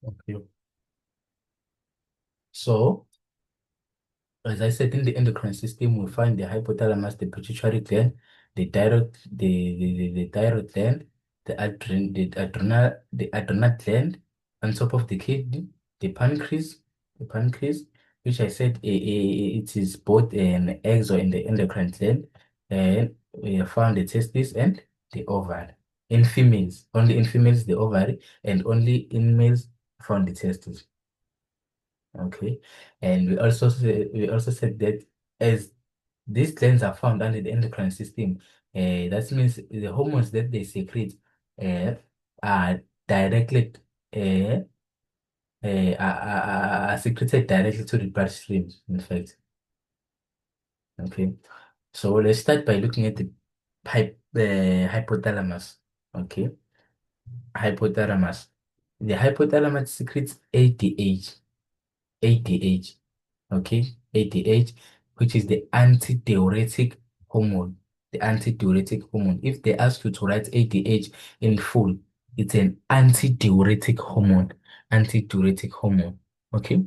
Okay. So, as I said, in the endocrine system, we find the hypothalamus, the pituitary gland, the thyroid gland, the adrenal gland, on top of the kidney, the pancreas, the pancreas, which I said it is both an exo in the endocrine gland, and we have found the testes and the ovary. In females, only in females the ovary, and only in males found the testes. Okay, and we also said that as these glands are found under the endocrine system, that means the hormones that they secrete uh, are directly uh, are secreted directly to the bloodstream. In fact, okay. So let's start by looking at the hypothalamus. Okay, hypothalamus. The hypothalamus secretes ADH. ADH. Okay, ADH, which is the antidiuretic hormone. The antidiuretic hormone. If they ask you to write ADH in full, it's an antidiuretic hormone. Antidiuretic hormone. Okay,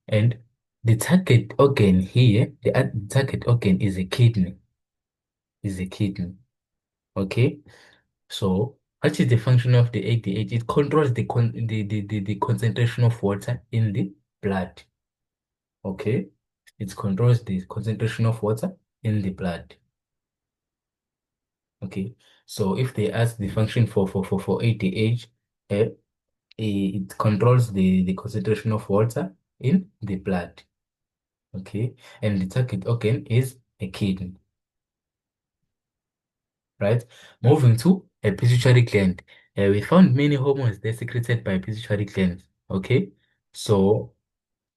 and the target organ here, the target organ is a kidney. Is a kidney. Okay, so what is the function of the ADH? It controls the concentration of water in the blood. Okay, it controls the concentration of water in the blood. Okay, so if they ask the function for ADH, eh, it controls the concentration of water in the blood. Okay, and the target organ is a kidney, right? Moving to a pituitary gland, we found many hormones that secreted by pituitary gland. Okay, so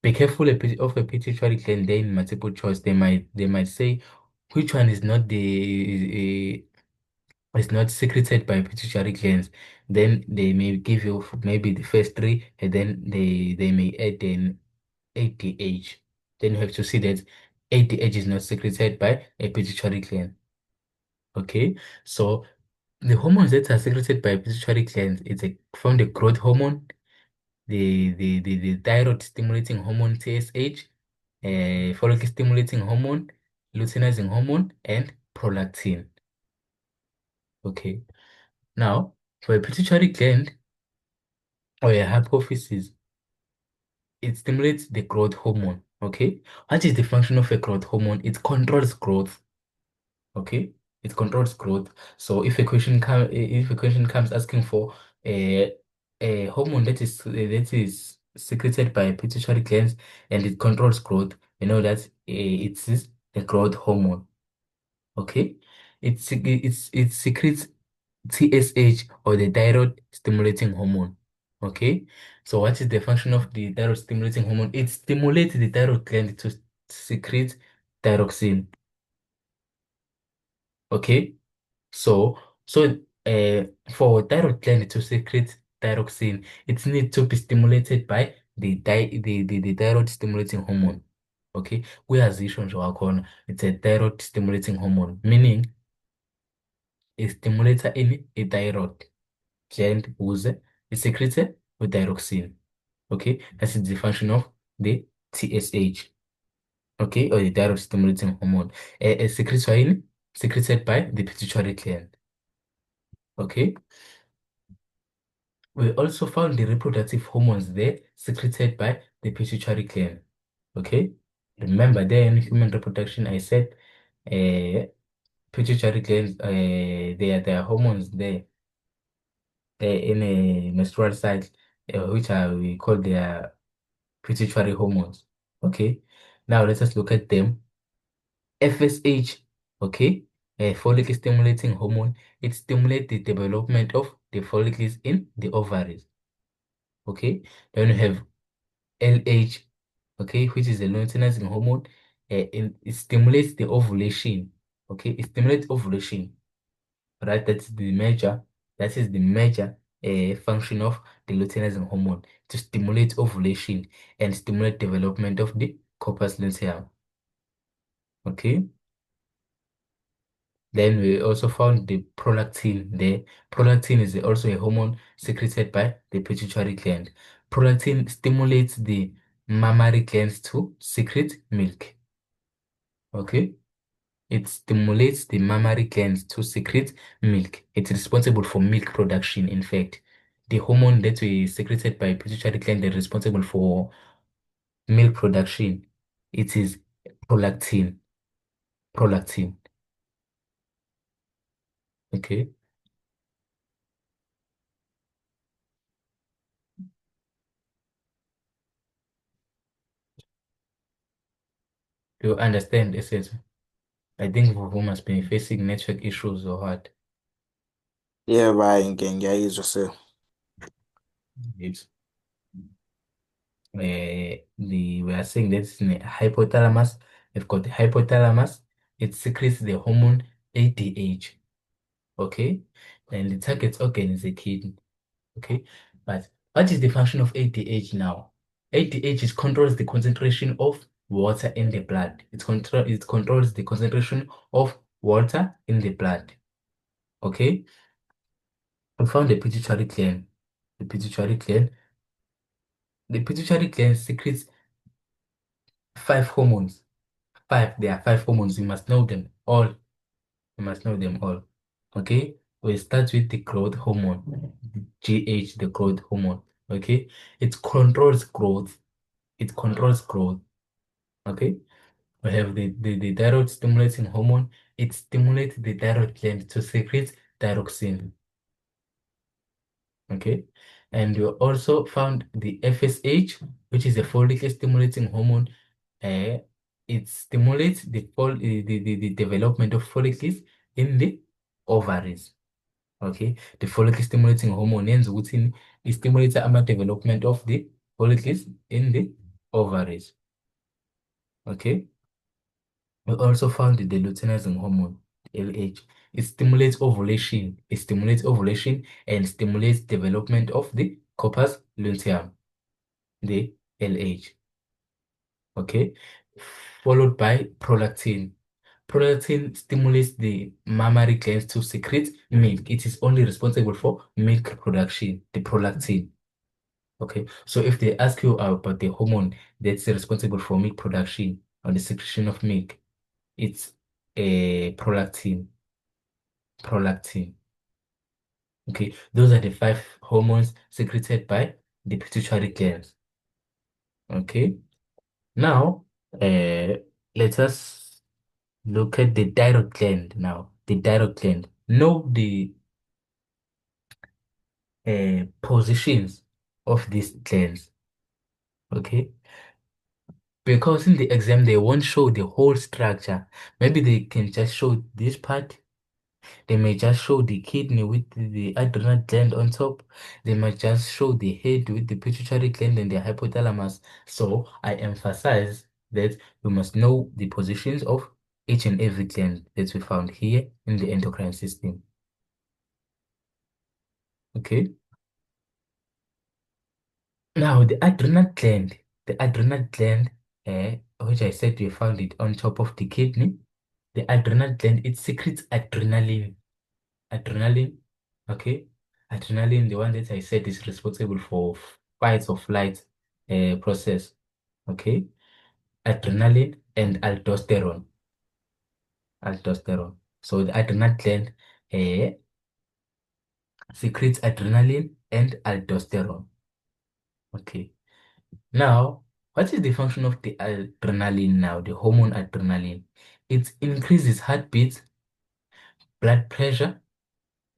be careful of a pituitary gland. There in multiple choice, they might say which one is not secreted by pituitary glands. Then they may give you maybe the first three, and then they may add an ADH. Then you have to see that ADH is not secreted by a pituitary gland. Okay, so the hormones that are secreted by pituitary glands, from the growth hormone, the thyroid stimulating hormone TSH, follicle stimulating hormone, luteinizing hormone, and prolactin. Okay. Now, for a pituitary gland or a hypophysis, it stimulates the growth hormone. Okay. What is the function of a growth hormone? It controls growth. Okay. It controls growth. So if a question comes asking for a hormone that is secreted by pituitary glands and it controls growth, you know that it is the growth hormone. Okay. It secretes TSH, or the thyroid stimulating hormone. Okay, so what is the function of the thyroid stimulating hormone? It stimulates the thyroid gland to secrete thyroxine. Okay, so for thyroid gland to secrete thyroxine, it needs to be stimulated by the thyroid stimulating hormone. Okay, kuyazisho nje wakhona, it's a thyroid stimulating hormone, meaning i-stimulator ini i-thyroid gland ukuze isecrete u-thyroxine. Okay, that is the function of the TSH. Okay, or the thyroid stimulating hormone. Secreted yini? Secreted by the pituitary gland. Okay, we also found the reproductive hormones there secreted by the pituitary gland. Okay, remember there in human reproduction, I said uh, pituitary gland, there are hormones there in a menstrual cycle, we call their pituitary hormones. Okay, now let us look at them. FSH, okay, a follicle stimulating hormone. It stimulates the development of the follicles in the ovaries. Okay, then you have LH, okay, which is a luteinizing hormone. It stimulates the ovulation. Okay, it stimulates ovulation. Right, that's the major. That is the major a function of the luteinizing hormone to stimulate ovulation and stimulate development of the corpus luteum. Okay. Then we also found the prolactin there. Prolactin is also a hormone secreted by the pituitary gland. Prolactin stimulates the mammary glands to secrete milk. Okay. It stimulates the mammary glands to secrete milk. It's responsible for milk production, in fact. The hormone that we secreted by pituitary gland is responsible for milk production. It is prolactin. Prolactin. Okay. Do you understand, essence? I think Vuvu must be facing network issues or what. Yeah, bye, Ngenga is yourself. It's we are saying that in the hypothalamus, we've got the hypothalamus, it secretes the hormone ADH. Okay, and the target organ is the kidney. Okay, but what is the function of ADH now? ADH is controls the concentration of water in the blood. It controls the concentration of water in the blood. Okay, we found the pituitary gland. The pituitary gland. The pituitary gland secretes five hormones. Five. There are five hormones. You must know them all. You must know them all. Okay. We start with the growth hormone. GH, the growth hormone. Okay. It controls growth. It controls growth. Okay. We have the thyroid stimulating hormone. It stimulates the thyroid gland to secrete thyroxine. Okay. And you also found the FSH, which is a follicle stimulating hormone. Uh, it stimulates the development of follicles in the ovaries. Okay. The follicle stimulating hormone yenza ukuthi it stimulates the development of the follicles in the ovaries. Okay. We also found the luteinizing hormone, LH. It stimulates ovulation. It stimulates ovulation and stimulates development of the corpus luteum, the LH. Okay. Followed by prolactin. Prolactin stimulates the mammary glands to secrete milk. It is only responsible for milk production, the prolactin. Okay. So if they ask you about the hormone that's responsible for milk production or the secretion of milk, it's a prolactin. Prolactin. Okay, those are the five hormones secreted by the pituitary glands. Okay, now let us look at the thyroid gland now. The thyroid gland. Know the positions of these glands. Okay, because in the exam they won't show the whole structure. Maybe they can just show this part. They may just show the kidney with the adrenal gland on top. They might just show the head with the pituitary gland and the hypothalamus. So I emphasize that we must know the positions of each and every gland that we found here in the endocrine system. Okay. Now the adrenal gland, which I said we found it on top of the kidney. The adrenal gland, it secretes adrenaline. Adrenaline, okay? Adrenaline, the one that I said is responsible for fight or flight process, okay? Adrenaline and aldosterone. Aldosterone. So the adrenal gland uh, secretes adrenaline and aldosterone. Okay. Now, what is the function of the adrenaline now, the hormone adrenaline? It increases heartbeat, blood pressure,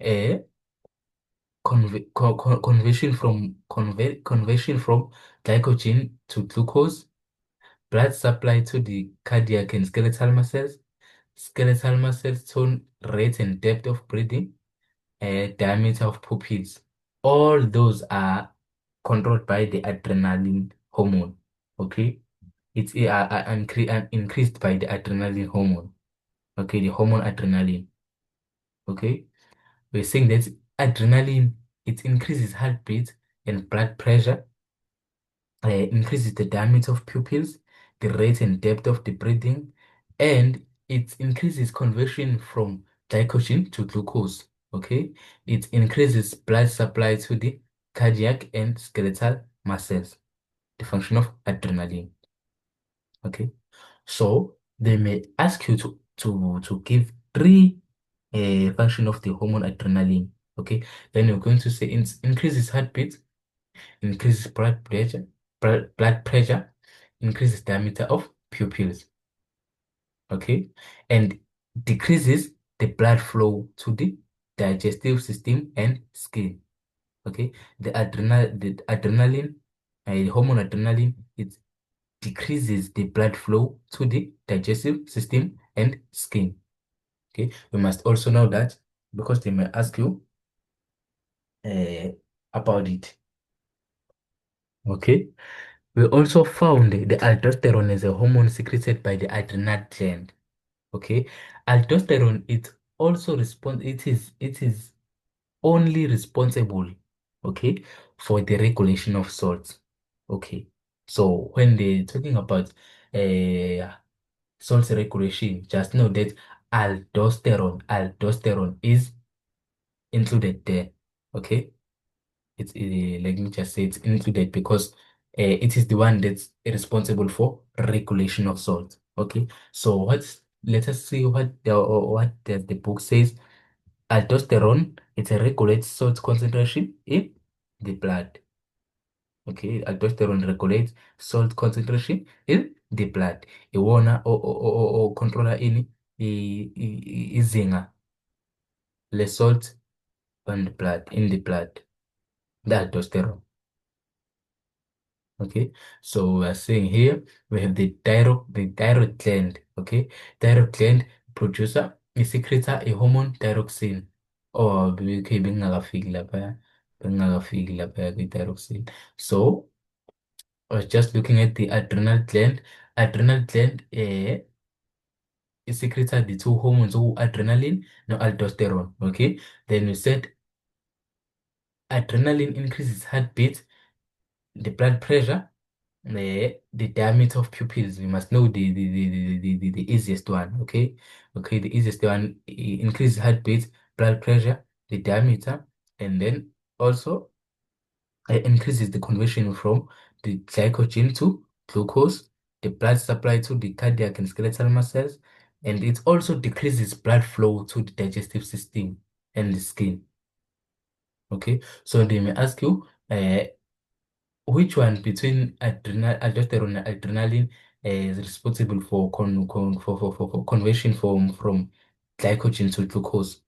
uh, conversion from glycogen to glucose, blood supply to the cardiac and skeletal muscles, tone, rate and depth of breathing, diameter of pupils. All those are controlled by the adrenaline hormone. Okay, it's increased by the adrenaline hormone. Okay, the hormone adrenaline. Okay, we're saying that adrenaline It increases heartbeat and blood pressure, increases the diameter of pupils, the rate and depth of the breathing, and it increases conversion from glycogen to glucose. Okay, it increases blood supply to the cardiac and skeletal muscles, the function of adrenaline. Okay, so they may ask you to give three function of the hormone adrenaline. Okay, then you're going to say it increases heartbeat, increases blood pressure, increases diameter of pupils, okay, and decreases the blood flow to the digestive system and skin. Okay, the adrenaline, hormone adrenaline, it decreases the blood flow to the digestive system and skin. Okay, we must also know that because they may ask you uh, about it. Okay. We also found the aldosterone is a hormone secreted by the adrenal gland. Okay, aldosterone it also respond it is only responsible, okay, for the regulation of salt. Okay, so when they're talking about salt regulation, just know that aldosterone is included there. Okay. It's let me just say it's included because it is the one that's responsible for regulation of salt. Okay, so let us see what the book says. Aldosterone it regulates salt concentration in the blood. Okay, aldosterone regulates salt concentration in the blood. Iwona or controller izinga le salt on the blood in the blood. The aldosterone. Okay, so we are saying here we have the thyroid gland. Okay, thyroid gland producer secreta a hormone thyroxine. Oh, okay, bengakafiki lapha kwi-thyroxine. So I was just looking at the adrenal gland. Adrenal gland it secreta the two hormones, adrenaline no aldosterone. Okay, then we said adrenaline increases heartbeat, the blood pressure, the diameter of pupils. We must know the easiest one. Okay, okay, the easiest one increases heartbeat, blood pressure, the diameter, and then also increases the conversion from the glycogen to glucose, the blood supply to the cardiac and skeletal muscles, and it also decreases blood flow to the digestive system and the skin. Okay, so they may ask you, which one between aldosterone and adrenaline is responsible for for conversion from glycogen to glucose?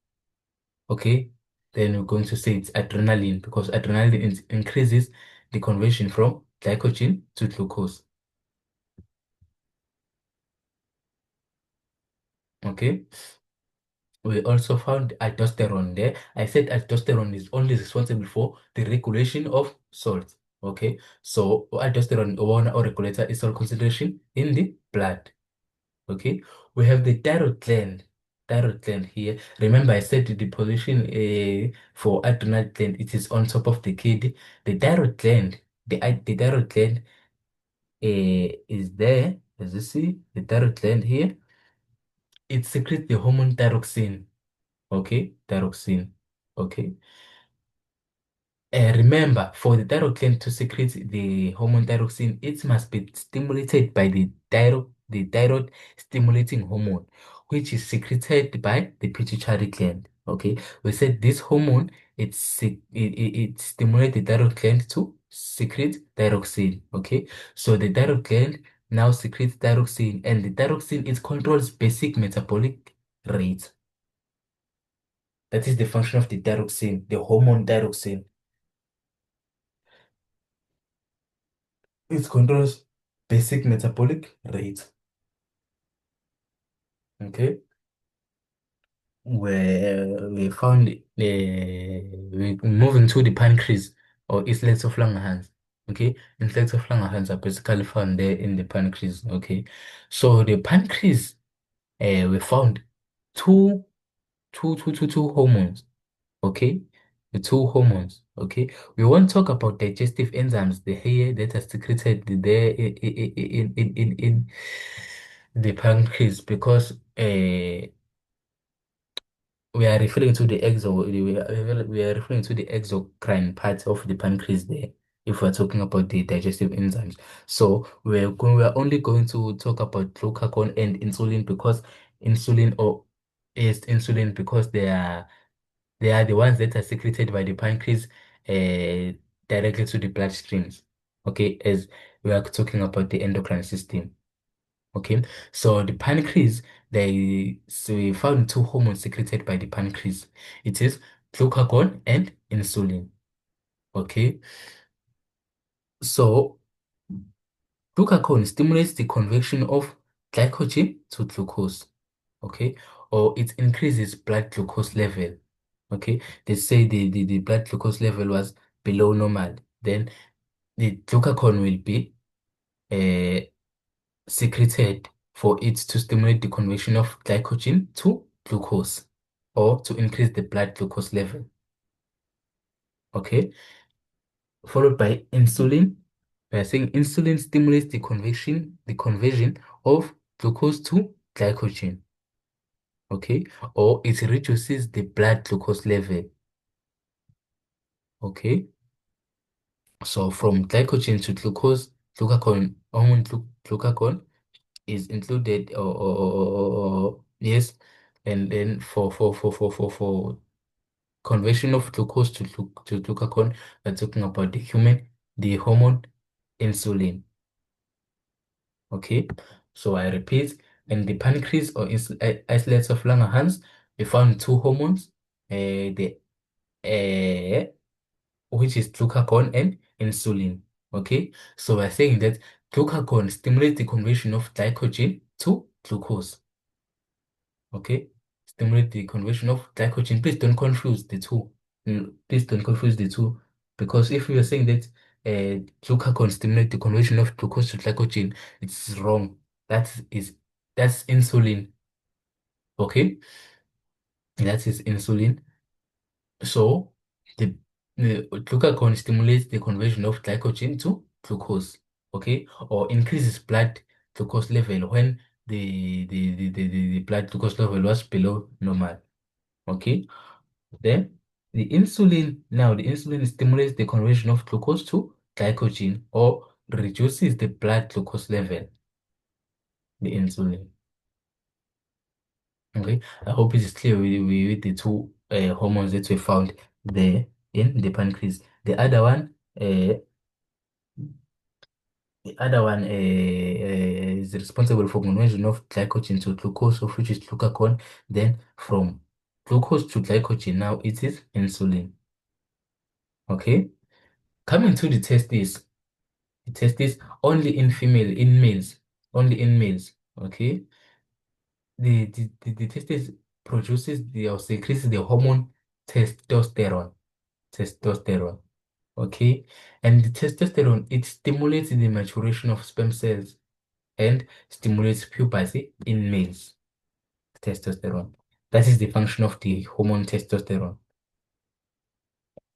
Okay, then we're going to say it's adrenaline because adrenaline increases the conversion from glycogen to glucose. Okay, we also found aldosterone there. I said aldosterone is only responsible for the regulation of salt. Okay, so aldosterone one or regulator is salt concentration in the blood. Okay, we have the thyroid gland. Thyroid gland here. Remember, I said the position for adrenal gland, it is on top of the kidney. The thyroid gland, the thyroid gland is there. As you see, the thyroid gland here, it secretes the hormone thyroxine. Okay, thyroxine. Okay. Remember, for the thyroid gland to secrete the hormone thyroxine, it must be stimulated by the thyroid stimulating hormone, which is secreted by the pituitary gland. Okay, we said this hormone it stimulates the thyroid gland to secrete thyroxine. Okay, so the thyroid gland now secretes thyroxine, and the thyroxine it controls basic metabolic rate. That is the function of the thyroxine, the hormone thyroxine. It controls basic metabolic rate. Okay, where we found we moving to the pancreas or islets of Langerhans. Okay, islets of Langerhans are basically found there in the pancreas. Okay, so the pancreas, we found two, two hormones. Okay, the two hormones. Okay, we won't talk about digestive enzymes, the hair that are secreted there in the pancreas because we are referring to the we are referring to the exocrine part of the pancreas there. If we're talking about the digestive enzymes, so we're only going to talk about glucagon and insulin because insulin or is insulin because they are the ones that are secreted by the pancreas directly to the bloodstreams. Okay, as we are talking about the endocrine system. Okay, so the pancreas, so we found two hormones secreted by the pancreas. It is glucagon and insulin. Okay, so glucagon stimulates the conversion of glycogen to glucose. Okay, or it increases blood glucose level. Okay, they say the blood glucose level was below normal. Then the glucagon will be uh, secreted for it to stimulate the conversion of glycogen to glucose or to increase the blood glucose level. Okay, followed by insulin. We are saying insulin stimulates the conversion of glucose to glycogen. Okay, or it reduces the blood glucose level. Okay, so from glycogen to glucose, glucagon is included yes, and then for conversion of glucose to glucagon, we're talking about the hormone insulin. Okay, so I repeat, in the pancreas or isolates of Langerhans, we found two hormones, the uh, which is glucagon and insulin. Okay, so we're saying that glucagon stimulates the conversion of glycogen to glucose. Okay, stimulate the conversion of glycogen. Please don't confuse the two. Please don't confuse the two, because if we are saying that glucagon stimulate the conversion of glucose to glycogen, it's wrong. That's insulin. Okay, that is insulin. So the, the glucagon stimulates the conversion of glycogen to glucose, okay, or increases blood glucose level when the blood glucose level was below normal, okay. Then the insulin stimulates the conversion of glucose to glycogen or reduces the blood glucose level, the insulin. Okay, I hope it is clear with the two hormones that we found there in the pancreas. The other one is responsible for conversion of glycogen to glucose, of which is glucagon. Then from glucose to glycogen, now it is insulin. Okay, coming to the testes. The testes only in males, only in males. Okay, the testes produces or secretes the hormone testosterone. Testosterone. Okay, and the testosterone, it stimulates the maturation of sperm cells and stimulates puberty in males. Testosterone. That is the function of the hormone testosterone.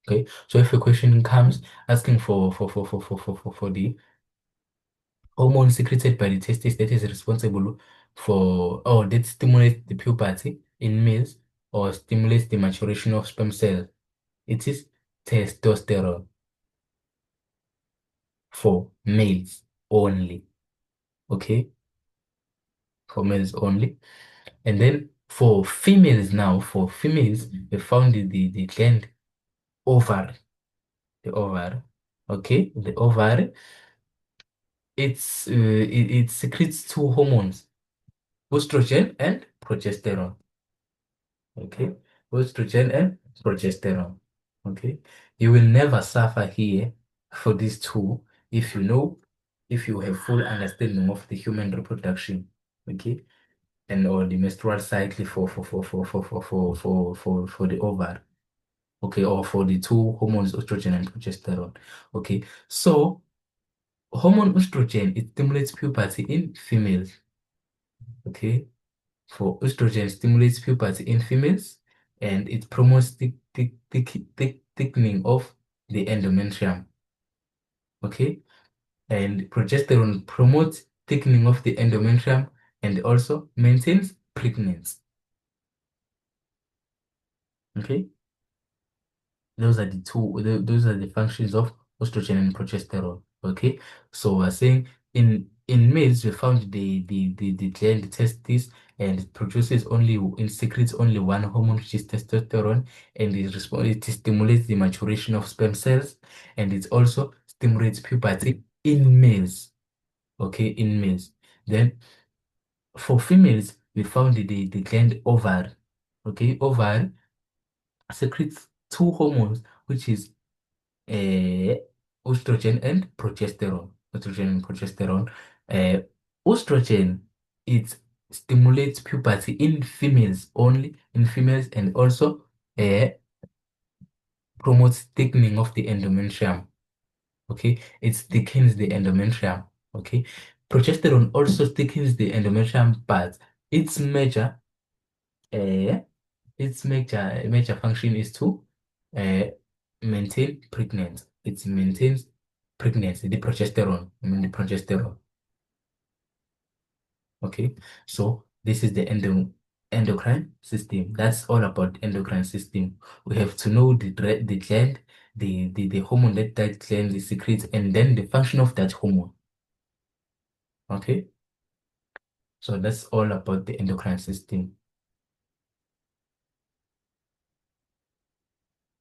Okay, so if a question comes asking for the hormone secreted by the testes that is responsible for or that stimulates the puberty in males or stimulates the maturation of sperm cells, it is testosterone for males only. Okay, for males only. And then for females now, for females, we found the gland ovary. The ovary. Okay, the ovary. It secretes two hormones, estrogen and progesterone. Okay, estrogen and progesterone. Okay, you will never suffer here for these two if you know, if you have full understanding of the human reproduction. Okay, and or the menstrual cycle for the ovary. Okay, or for the two hormones, estrogen and progesterone. Okay, so hormone estrogen, it stimulates puberty in females. Okay, for estrogen stimulates puberty in females and it promotes thickening of the endometrium. Okay, and progesterone promotes thickening of the endometrium and also maintains pregnancy. Okay, those are the those are the functions of estrogen and progesterone. Okay, so we're saying in males we found the gland testis, and it produces only it secretes only one hormone, which is testosterone, and it stimulates the maturation of sperm cells, and it also stimulates puberty in males. Okay, in males. Then for females, we found the gland ovary. Okay, ovary secretes two hormones, which is estrogen and progesterone. Estrogen and progesterone. Uh, Estrogen, it stimulates puberty in females only, in females, and also uh, promotes thickening of the endometrium. Okay, it thickens the endometrium. Okay, progesterone also thickens the endometrium, but its major uh, its major function is to uh, maintain pregnancy. It maintains pregnancy, the progesterone. I mean the progesterone. Okay, so this is the endocrine system. That's all about the endocrine system. We have to know the gland, the hormone that gland secretes, and then the function of that hormone. Okay, so that's all about the endocrine system.